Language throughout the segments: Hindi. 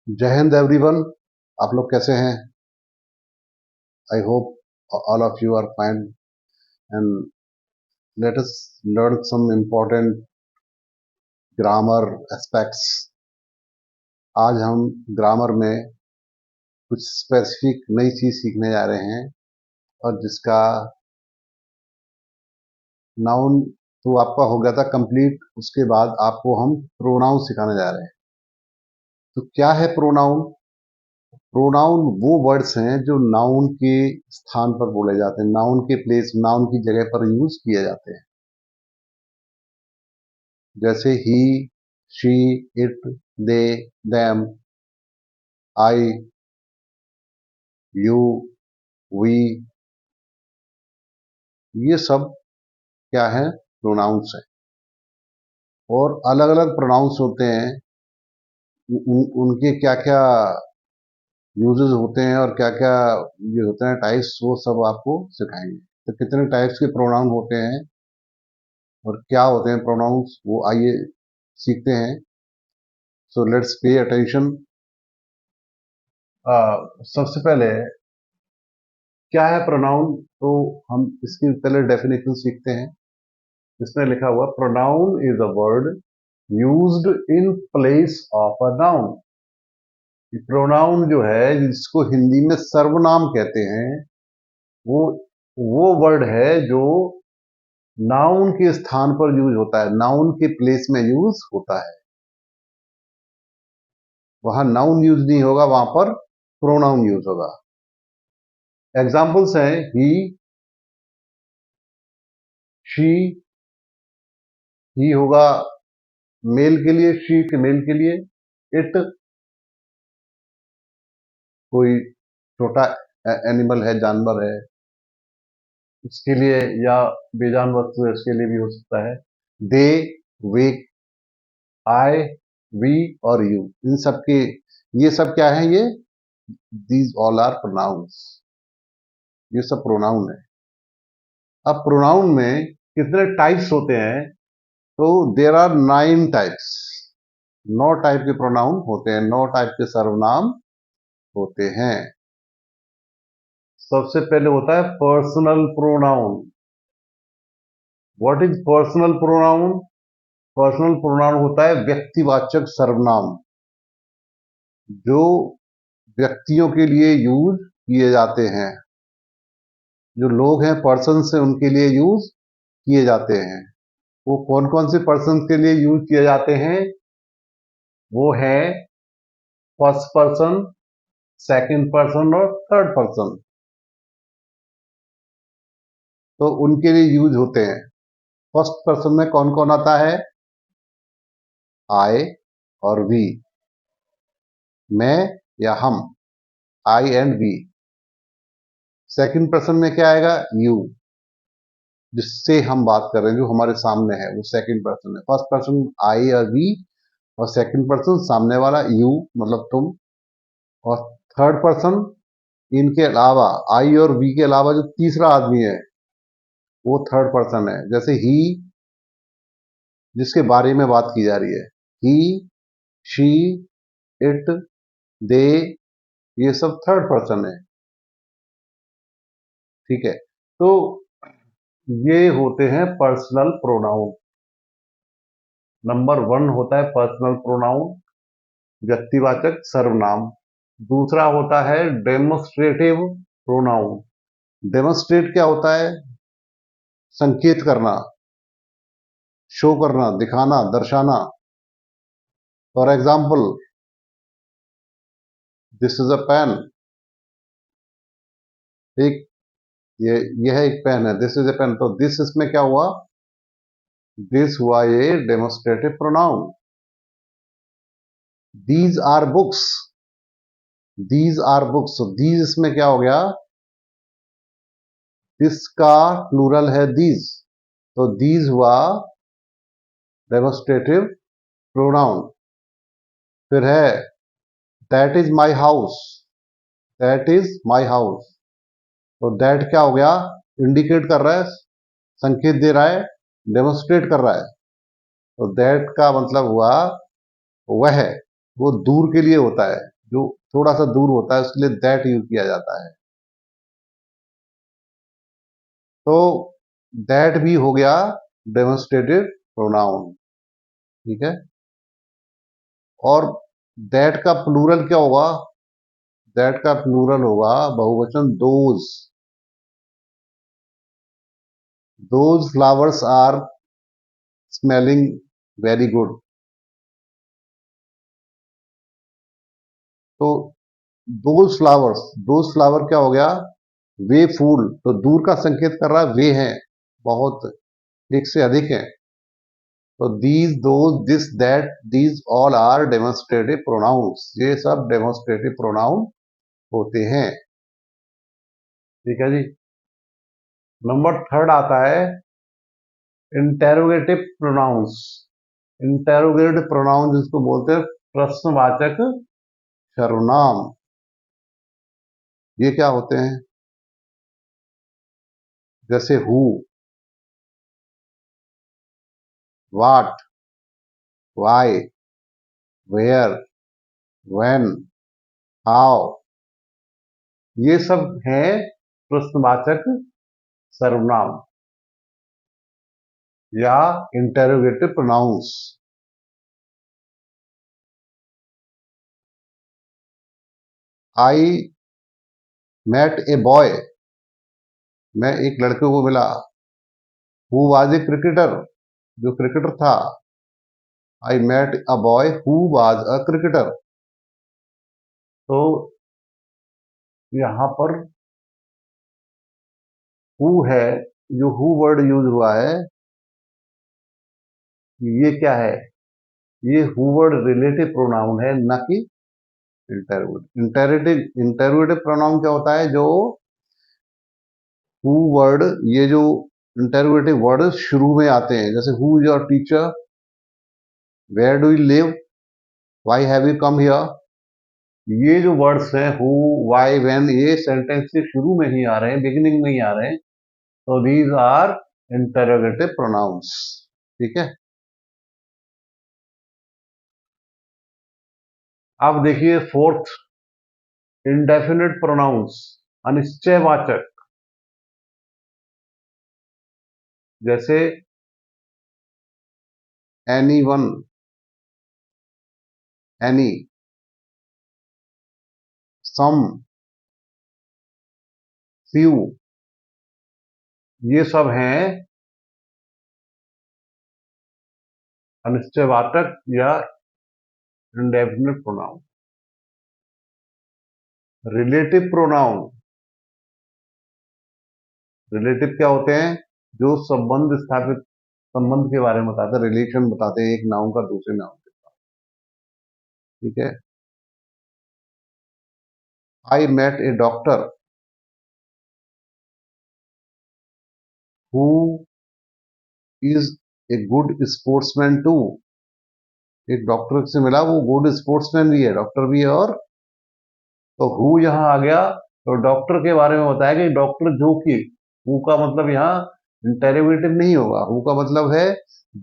जय हिंद एवरीवन। आप लोग कैसे हैं? I hope all of you are fine and let us learn some important grammar aspects. आज हम ग्रामर में कुछ स्पेसिफिक नई चीज सीखने जा रहे हैं और जिसका नाउन तो आपका हो गया था कंप्लीट। उसके बाद आपको हम प्रोनाउन सिखाने जा रहे हैं। तो क्या है प्रोनाउन? प्रोनाउन वो वर्ड्स हैं जो नाउन के स्थान पर बोले जाते हैं, नाउन के प्लेस, नाउन की जगह पर यूज किए जाते हैं। जैसे he, she, it, they, them, I, you, we, ये सब क्या है? प्रोनाउंस है। और अलग अलग प्रोनाउंस होते हैं, उनके क्या क्या यूजेस होते हैं और क्या क्या ये होते हैं टाइप्स, वो सब आपको सिखाएंगे। तो कितने टाइप्स के प्रोनाउन होते हैं और क्या होते हैं प्रोनाउंस, वो आइए सीखते हैं। So let's pay attention. सबसे पहले क्या है प्रोनाउन, तो हम इसकी पहले डेफिनेशन सीखते हैं। इसमें लिखा हुआ pronoun is a word used in place of a noun. Pronoun जो है, जिसको हिंदी में सर्वनाम कहते हैं, वो वो वर्ड है जो नाउन के स्थान पर यूज होता है, नाउन के प्लेस में यूज होता है। वहां नाउन यूज नहीं होगा, वहां पर प्रोनाउन यूज होगा। एग्जाम्पल्स हैं ही, शी, ही होगा मेल के लिए, शी फीमेल के लिए, इट कोई छोटा एनिमल है, जानवर है, उसके लिए, या बेजान वस्तु है उसके लिए भी हो सकता है। दे, वे, आई, वी और यू, इन सब के, ये सब क्या है? ये दीज ऑल आर प्रोनाउंस। ये सब प्रोनाउन है। अब प्रोनाउन में कितने टाइप्स होते हैं? तो देर आर 9 टाइप्स। 9 टाइप के प्रोनाउन होते हैं, 9 टाइप के सर्वनाम होते हैं। सबसे पहले होता है personal pronoun. What is personal pronoun? Personal pronoun होता है व्यक्तिवाचक सर्वनाम, जो व्यक्तियों के लिए यूज किए जाते हैं। जो लोग हैं, पर्सन से, उनके लिए यूज किए जाते हैं। वो कौन कौन से पर्सन के लिए यूज किए जाते हैं? वो है फर्स्ट पर्सन, सेकंड पर्सन और थर्ड पर्सन। तो उनके लिए यूज होते हैं। फर्स्ट पर्सन में कौन कौन आता है? आई और वी, मैं या हम, आई एंड वी। सेकंड पर्सन में क्या आएगा? यू, जिससे हम बात कर रहे हैं, जो हमारे सामने है, वो सेकंड पर्सन है। फर्स्ट पर्सन आई और वी, और सेकंड पर्सन सामने वाला यू, मतलब तुम। और थर्ड पर्सन, इनके अलावा, आई और वी के अलावा, जो तीसरा आदमी है, वो थर्ड पर्सन है। जैसे ही, जिसके बारे में बात की जा रही है, ही, शी, इट, दे, ये सब थर्ड पर्सन है। ठीक है। तो ये होते हैं पर्सनल प्रोनाउन। नंबर 1 होता है पर्सनल प्रोनाउन, व्यक्तिवाचक सर्वनाम। दूसरा होता है डेमोस्ट्रेटिव प्रोनाउन। डेमोस्ट्रेट क्या होता है? संकेत करना, शो करना, दिखाना, दर्शाना। For example, this is a pen. एक, यह एक पेन है, दिस इज ए पेन। तो दिस, इसमें क्या हुआ? दिस हुआ ये demonstrative pronoun. These are books, these are books. तो दीज, इसमें क्या हो गया? दिस का प्लूरल है दीज, तो दीज हुआ डेमोस्ट्रेटिव प्रोनाउन। फिर है that is my house, that is my house. तो दैट क्या हो गया? इंडिकेट कर रहा है, संकेत दे रहा है, डेमोस्ट्रेट कर रहा है। तो दैट का मतलब हुआ वह, वो दूर के लिए होता है। जो थोड़ा सा दूर होता है उसके लिए दैट यूज किया जाता है। तो दैट भी हो गया डेमोन्स्ट्रेटिव प्रोनाउन, ठीक है। और दैट का प्लूरल क्या होगा? दैट का प्लूरल होगा बहुवचन those flowers are smelling very good. तो दोज फ्लावर क्या हो गया? वे फूल, तो दूर का संकेत कर रहा है, वे हैं, बहुत, एक से अधिक है। तो these, those, this, that, these all are demonstrative pronouns, ये सब डेमोन्स्ट्रेटिव प्रोनाउन होते हैं, ठीक है जी। नंबर थर्ड आता है इंटेरोगेटिव प्रोनाउंस। इंटेरोगेटिव प्रोनाउन जिसको बोलते हैं प्रश्नवाचक सर्वनाम। ये क्या होते हैं? जैसे who, what, why, where, when, how, ये सब हैं प्रश्नवाचक सर्वनाम या interrogative pronouns. I met a boy, मैं एक लड़के को मिला। हु वाज ए क्रिकेटर, जो क्रिकेटर था। I met a boy who was a cricketer. तो यहां पर हु है, जो हु वर्ड यूज हुआ है, ये क्या है? ये हु वर्ड रिलेटिव प्रोनाउन है, न कि इंटेरोगेटिव प्रोनाउन क्या होता है? जो हु वर्ड, ये जो इंटेरोगेटिव वर्ड शुरू में आते हैं, जैसे who is your teacher, where do you live, why have you come here, ये जो वर्ड्स हैं हु, व्हाई, व्हेन, ये सेंटेंस के शुरू में ही आ रहे हैं, बिगिनिंग में ही आ रहे हैं, तो दीज आर इंटेरोगेटिव प्रोनाउंस, ठीक है। अब देखिए फोर्थ, इंडेफिनिट प्रोनाउंस, अनिश्चयवाचक। जैसे एनीवन, एनी, सम, फ्यू, ये सब हैं अनिश्चयवाचक या indefinite pronoun. Relative pronoun, relative क्या होते हैं? जो संबंध स्थापित, संबंध के बारे में बताते हैं, रिलेशन बताते हैं एक नाउन का दूसरे नाउन के साथ, ठीक है। I met a doctor who is a good sportsman too. एक डॉक्टर से मिला, वो गुड स्पोर्ट्समैन भी है, डॉक्टर भी है। और तो हु यहां आ गया, तो डॉक्टर के बारे में बताया कि डॉक्टर जो कि, हु का मतलब यहाँ इंटेरोगेटिव नहीं होगा, हु का मतलब है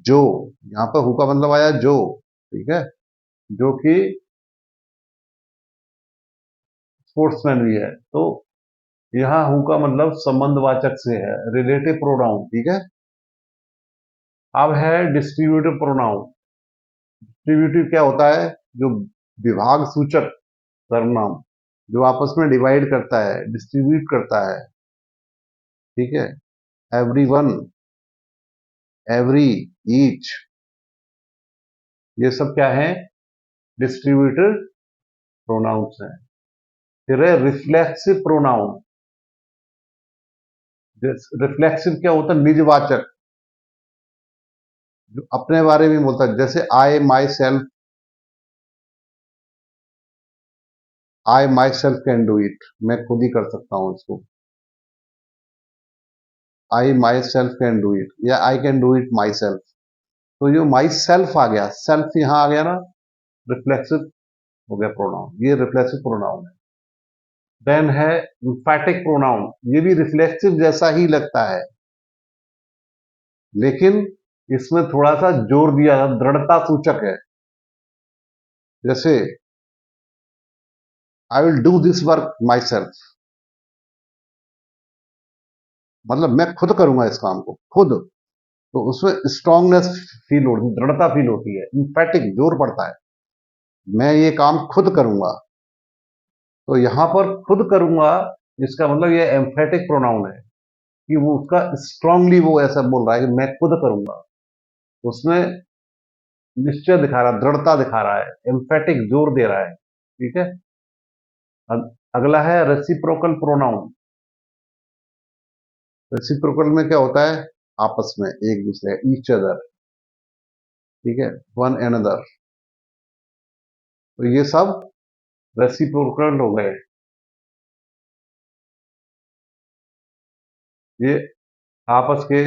जो, यहाँ पर हु का मतलब आया जो, ठीक है, जो कि स्पोर्ट्समैन भी है। तो यहाँ हु का मतलब संबंधवाचक से है, रिलेटिव प्रोनाउन, ठीक है। अब है डिस्ट्रीब्यूटिव प्रोनाउन। डिस्ट्रीब्यूटिव क्या होता है? जो विभाग सूचक सर्वनाम, जो आपस में डिवाइड करता है, डिस्ट्रीब्यूट करता है, ठीक है। एवरीवन, एवरी, ईच, ये सब क्या है? डिस्ट्रीब्यूटिव प्रोनाउंस हैं। फिर है रिफ्लेक्सिव प्रोनाउन। रिफ्लेक्सिव क्या होता है? निजवाचक, जो अपने बारे में बोलता है। जैसे I myself can do it, मैं खुद ही कर सकता हूं इसको। I myself can do it, या I can do it myself. तो जो माई सेल्फ आ गया, सेल्फ यहां आ गया ना, रिफ्लेक्सिव हो गया प्रोनाउन, ये रिफ्लेक्सिव प्रोनाउन है। देन है एम्फैटिक प्रोनाउन, ये भी रिफ्लेक्सिव जैसा ही लगता है, लेकिन इसमें थोड़ा सा जोर दिया, दृढ़ता सूचक है। जैसे I will do this work my self, मतलब मैं खुद करूंगा इस काम को खुद। तो उसमें स्ट्रांगनेस फील होती है, दृढ़ता फील होती है, इम्पैटिक जोर पड़ता है, मैं ये काम खुद करूंगा। तो यहां पर खुद करूंगा, इसका मतलब ये एम्फेटिक प्रोनाउन है कि वो उसका स्ट्रांगली वो ऐसा बोल रहा है कि मैं खुद करूंगा। उसमें निश्चय दिखा रहा है, दृढ़ता दिखा रहा है, एम्फेटिक जोर दे रहा है। ठीक है। अगला है रेसिप्रोकल प्रोनाउन। रेसिप्रोकल में क्या होता है? आपस में, एक दूसरे, ईच अदर, ठीक है, वन अनदर। तो ये सब रेसिप्रोकल हो गए। ये आपस के,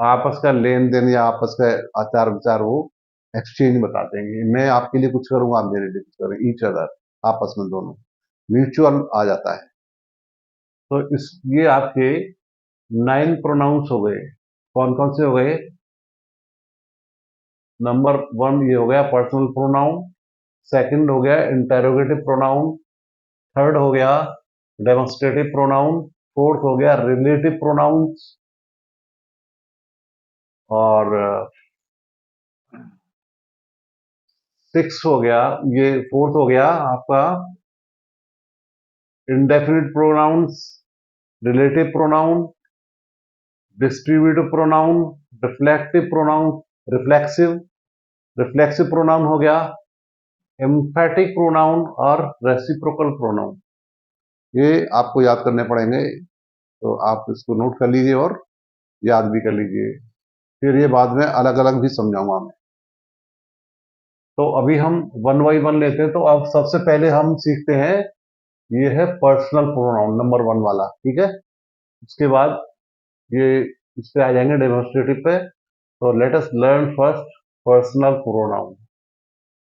आपस का लेन देन या आपस का आचार विचार, वो एक्सचेंज बताते हैं कि मैं आपके लिए कुछ करूंगा, आप मेरे लिए कुछ करें, ईच अदर, आपस में दोनों, म्यूचुअल आ जाता है। तो इस ये आपके 9 प्रोनाउंस हो गए। कौन कौन से हो गए? नंबर 1 ये हो गया पर्सनल प्रोनाउन, सेकंड हो गया इंटेरोगेटिव प्रोनाउन, थर्ड हो गया डेमोन्स्ट्रेटिव प्रोनाउन, फोर्थ हो गया रिलेटिव प्रोनाउंस, और सिक्स हो गया, ये फोर्थ हो गया आपका indefinite pronouns, relative pronoun, distributive pronoun, reflective pronoun, reflexive reflexive pronoun हो गया, एम्फेटिक प्रोनाउन और रेसिप्रोकल प्रोनाउन। ये आपको याद करने पड़ेंगे, तो आप इसको नोट कर लीजिए और याद भी कर लीजिए, फिर ये बाद में अलग अलग भी समझाऊंगा मैं। तो अभी हम वन बाई वन लेते हैं। तो अब सबसे पहले हम सीखते हैं, ये है पर्सनल प्रोनाउन नंबर 1 वाला, ठीक है। उसके बाद ये इस पे आ जाएंगे डेमोन्स्ट्रेटिव पे। तो late us learn first personal pronoun.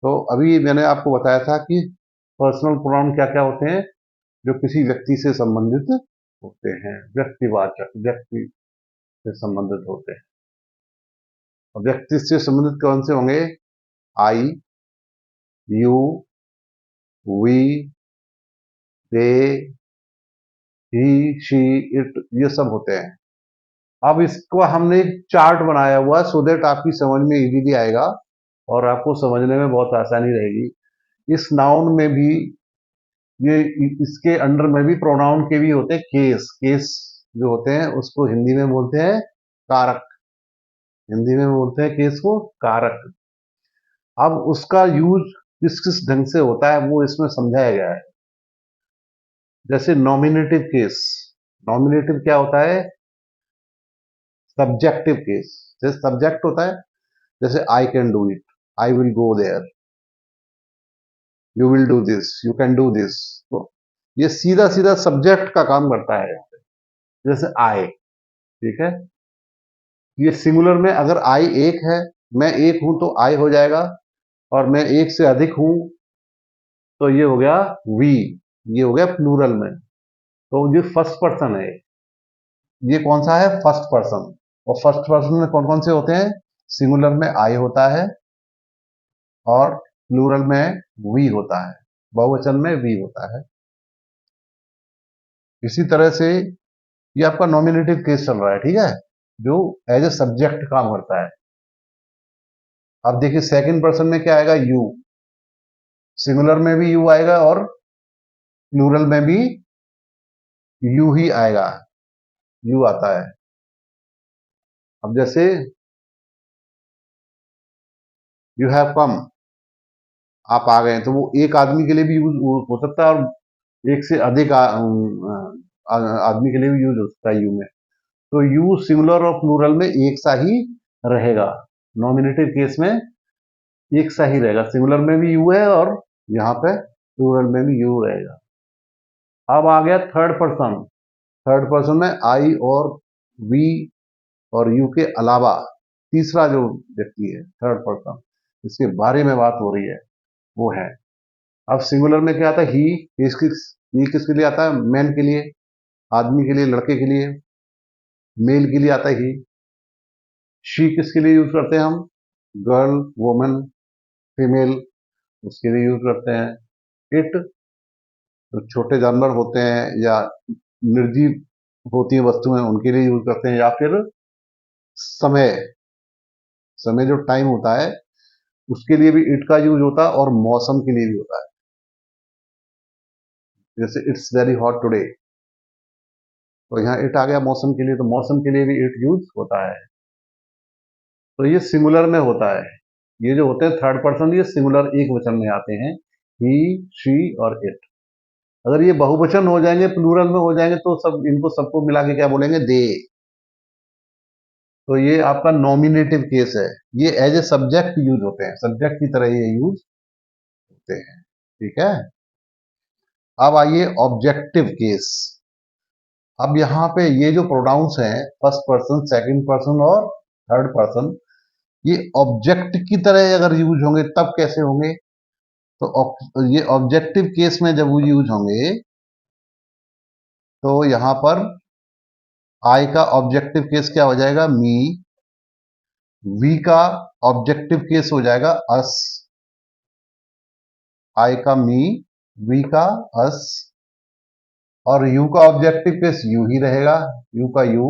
तो अभी मैंने आपको बताया था कि पर्सनल प्रोनाउन क्या क्या होते हैं, जो किसी व्यक्ति से संबंधित होते हैं, व्यक्तिवाचक, व्यक्ति से संबंधित होते हैं। और व्यक्ति से संबंधित कौन से होंगे? I, you, we, they, he, she, it, ये सब होते हैं। अब इसको हमने एक चार्ट बनाया हुआ, सो दैट आपकी समझ में इजीली आएगा और आपको समझने में बहुत आसानी रहेगी। इस नाउन में भी, ये इसके अंडर में भी प्रोनाउन के भी होते हैं केस। केस जो होते हैं उसको हिंदी में बोलते हैं कारक। हिंदी में बोलते हैं केस को कारक। अब उसका यूज किस किस ढंग से होता है वो इसमें समझाया गया है। जैसे नॉमिनेटिव केस। नॉमिनेटिव क्या होता है? Subjective case. जैसे सब्जेक्ट होता है, जैसे I can do it, I will go there, you will do this, you can do this. तो ये सीधा सीधा सब्जेक्ट का काम करता है। जैसे आई, ठीक है, ये सिंगुलर में अगर आई एक है, मैं एक हूं तो आई हो जाएगा, और मैं एक से अधिक हूं तो ये हो गया वी। ये हो गया प्लूरल में। तो ये फर्स्ट पर्सन है। ये कौन सा है? First person. और फर्स्ट पर्सन में कौन कौन से होते हैं? सिंगुलर में आई होता है और प्लूरल में वी होता है, बहुवचन में वी होता है। इसी तरह से ये आपका नॉमिनेटिव केस चल रहा है, ठीक है, जो एज ए सब्जेक्ट काम करता है। अब देखिए सेकंड पर्सन में क्या आएगा? यू। सिंगुलर में भी यू आएगा और प्लूरल में भी यू ही आएगा, यू आता है। अब जैसे यू हैव कम, आप आ गए, तो वो एक आदमी के लिए भी यूज हो सकता है और एक से अधिक आदमी के लिए भी यूज हो सकता है यू में। तो यू सिंगुलर और प्लूरल में एक सा ही रहेगा। नॉमिनेटिव केस में एक सा ही रहेगा, सिंगुलर में भी यू है और यहाँ पे प्लूरल में भी यू रहेगा। अब आ गया थर्ड पर्सन। थर्ड पर्सन में आई और वी और यू के अलावा तीसरा जो व्यक्ति है, थर्ड पर्सन, इसके बारे में बात हो रही है, वो है। अब सिंगुलर में क्या आता है? ही। ही किसके लिए आता है? मैन के लिए, आदमी के लिए, लड़के के लिए। मेल के लिए आता है ही। शी किसके लिए यूज करते हैं हम? गर्ल, वुमन, फीमेल, उसके लिए यूज करते हैं। इट तो छोटे जानवर होते हैं या निर्जीव होती है वस्तुएं, उनके लिए यूज करते हैं, या फिर समय समय जो टाइम होता है उसके लिए भी इट का यूज होता है, और मौसम के लिए भी होता है। जैसे इट्स वेरी हॉट टुडे, तो यहाँ इट आ गया मौसम के लिए, तो मौसम के लिए भी इट यूज होता है। तो ये सिंगुलर में होता है। ये जो होते हैं थर्ड पर्सन, ये सिंगुलर एक वचन में आते हैं, ही, शी और इट। अगर ये बहुवचन हो जाएंगे, प्लूरल में हो जाएंगे, तो सब इनको सबको मिला के क्या बोलेंगे, दे। तो ये आपका नॉमिनेटिव केस है। ये एज ए सब्जेक्ट यूज होते हैं, सब्जेक्ट की तरह ये यूज होते हैं। ठीक है। अब आइए ऑब्जेक्टिव केस। अब यहाँ पे ये जो प्रोनाउंस हैं, फर्स्ट पर्सन, सेकंड पर्सन और थर्ड पर्सन, ये ऑब्जेक्ट की तरह अगर यूज होंगे तब कैसे होंगे? तो ये ऑब्जेक्टिव केस में जब वो यूज होंगे, तो यहां पर आई का ऑब्जेक्टिव केस क्या हो जाएगा, मी। वी का ऑब्जेक्टिव केस हो जाएगा अस। आई का मी, वी का अस, और यू का ऑब्जेक्टिव केस यू ही रहेगा, यू का यू,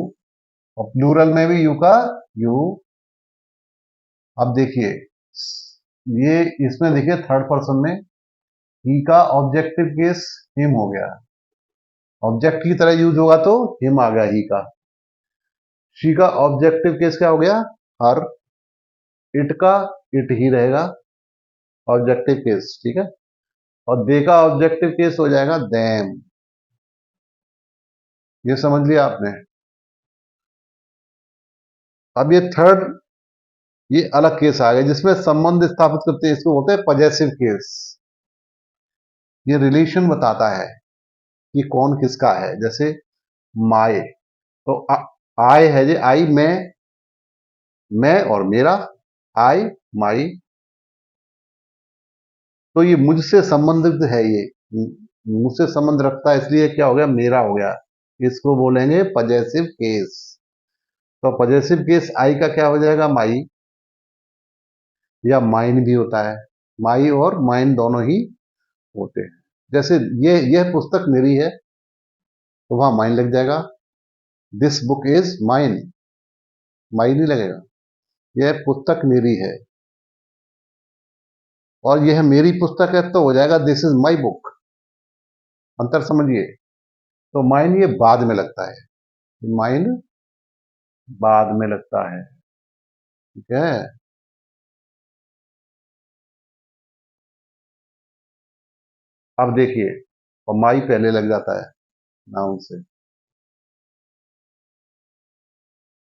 और प्लूरल में भी यू का यू। अब देखिए, ये इसमें देखिए थर्ड पर्सन में ही का ऑब्जेक्टिव केस हिम हो गया, ऑब्जेक्ट की तरह यूज होगा तो हिम आ गया ही का। शी का ऑब्जेक्टिव केस क्या हो गया, हर। इट का इट ही रहेगा ऑब्जेक्टिव केस, ठीक है। और दे का ऑब्जेक्टिव केस हो जाएगा देम। ये समझ लिया आपने। अब ये थर्ड, ये अलग केस आ गया जिसमें संबंध स्थापित करते हैं, इसको बोलते हैं पजेसिव केस। ये रिलेशन बताता है कि कौन किसका है। जैसे माय, तो आई है, जे आई मैं और मेरा, आई माई। तो ये मुझसे संबंधित है, ये मुझसे संबंध रखता है, इसलिए क्या हो गया, मेरा हो गया। इसको बोलेंगे पजेसिव केस। तो पजेसिव केस आई का क्या हो जाएगा, माई, या माइन भी होता है। माई और माइन दोनों ही होते हैं। जैसे यह पुस्तक मेरी है, तो वहां माइन लग जाएगा। दिस बुक इज माइन, माई नहीं लगेगा। यह पुस्तक मेरी है, और यह मेरी पुस्तक है, तो हो जाएगा दिस इज माई बुक। अंतर समझिए। तो माइन ये बाद में लगता है, माइन बाद में लगता है। ठीक है। अब देखिए, और माई पहले लग जाता है नाउन से।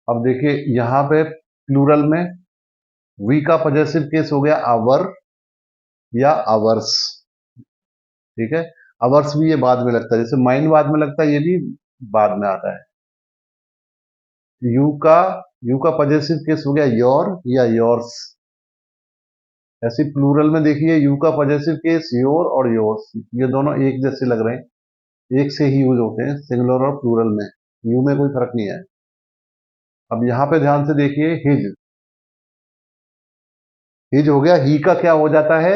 अब देखिए यहां पे प्लूरल में वी का पॉजेसिव केस हो गया आवर या आवर्स। ठीक है। आवर्स भी ये बाद में लगता है, जैसे माइन बाद में लगता है, ये भी बाद में आता है। यू का यू का पॉजेसिव केस हो गया योर या योर्स। ऐसे प्लूरल में देखिए, यू का पॉजेसिव केस योर और योर्स, ये दोनों एक जैसे लग रहे हैं, एक से ही यूज होते हैं सिंगुलर और प्लूरल में। यू में कोई फर्क नहीं है। अब यहां पे ध्यान से देखिए, हिज, हिज हो गया, ही का क्या हो जाता है,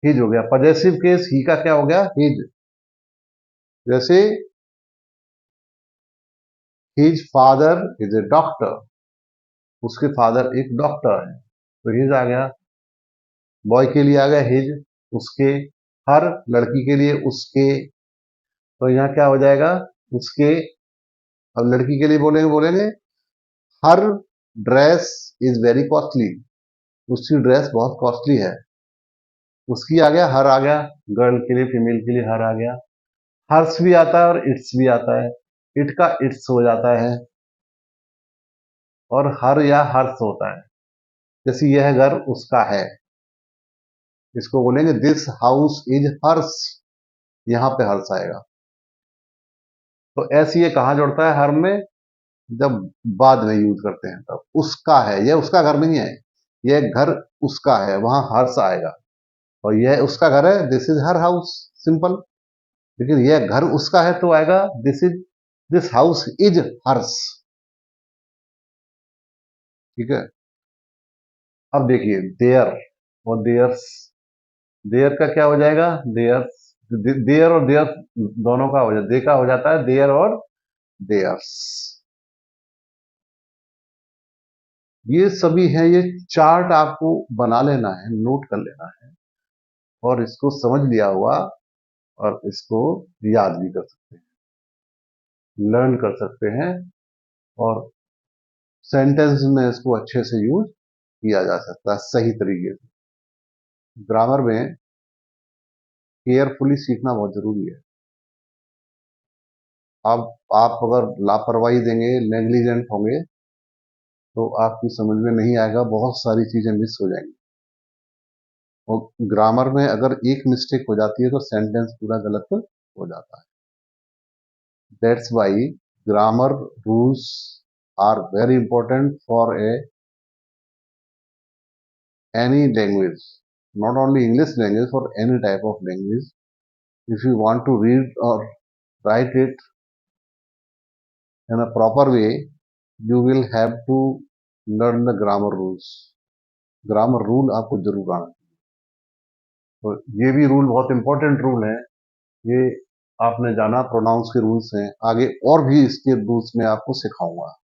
हिज हो गया। पॉजेसिव केस ही का क्या हो गया, हिज। जैसे his father is a doctor, उसके फादर एक डॉक्टर है, तो हिज आ गया। बॉय के लिए आ गया हिज, उसके। हर, लड़की के लिए उसके, तो यहाँ क्या हो जाएगा, उसके। अब लड़की के लिए बोलेंगे बोलेंगे हर ड्रेस इज वेरी कॉस्टली, उसकी ड्रेस बहुत कॉस्टली है। उसकी आ गया, हर आ गया। गर्ल के लिए, फीमेल के लिए हर आ गया। हर्ष भी आता है और इट्स भी आता है, इट का इट्स हो जाता है, और हर या हर्ष होता है। जैसे यह घर उसका है, इसको बोलेंगे दिस हाउस इज हर्ष, यहां पे हर्ष आएगा। तो ऐसे ये कहां जुड़ता है हर में, जब बाद में यूज करते हैं तब। उसका है, यह उसका घर नहीं है, यह घर उसका है, वहां हर्ष आएगा। और यह उसका घर है, this is her house, simple. लेकिन यह घर उसका है तो आएगा दिस हाउस इज हर्ष। ठीक है। अब देखिए देयर और देयर्स। देयर का क्या हो जाएगा, देयर्स। देयर और देयर दोनों का हो जाता, दे का हो जाता है देयर और देयर्स। ये सभी है, ये चार्ट आपको बना लेना है, नोट कर लेना है, और इसको समझ लिया हुआ और इसको याद भी कर सकते हैं, लर्न कर सकते हैं, और सेंटेंस में इसको अच्छे से यूज किया जा सकता है सही तरीके से। ग्रामर में केयरफुली सीखना बहुत जरूरी है। अब आप अगर लापरवाही देंगे, नेग्लिजेंट होंगे, तो आपकी समझ में नहीं आएगा, बहुत सारी चीजें मिस हो जाएंगी। और ग्रामर में अगर एक मिस्टेक हो जाती है तो सेंटेंस पूरा गलत हो जाता है। That's why grammar rules are very important for any language, not only English language, for any type of language. If you want to read or write it in a proper way, you will have to learn the grammar rules. Grammar rule आपको जरूर आना चाहिए। तो ये भी रूल बहुत इंपॉर्टेंट रूल है। ये आपने जाना, प्रोनाउंस के रूल्स हैं, आगे और भी इसके रूल्स में आपको सिखाऊंगा।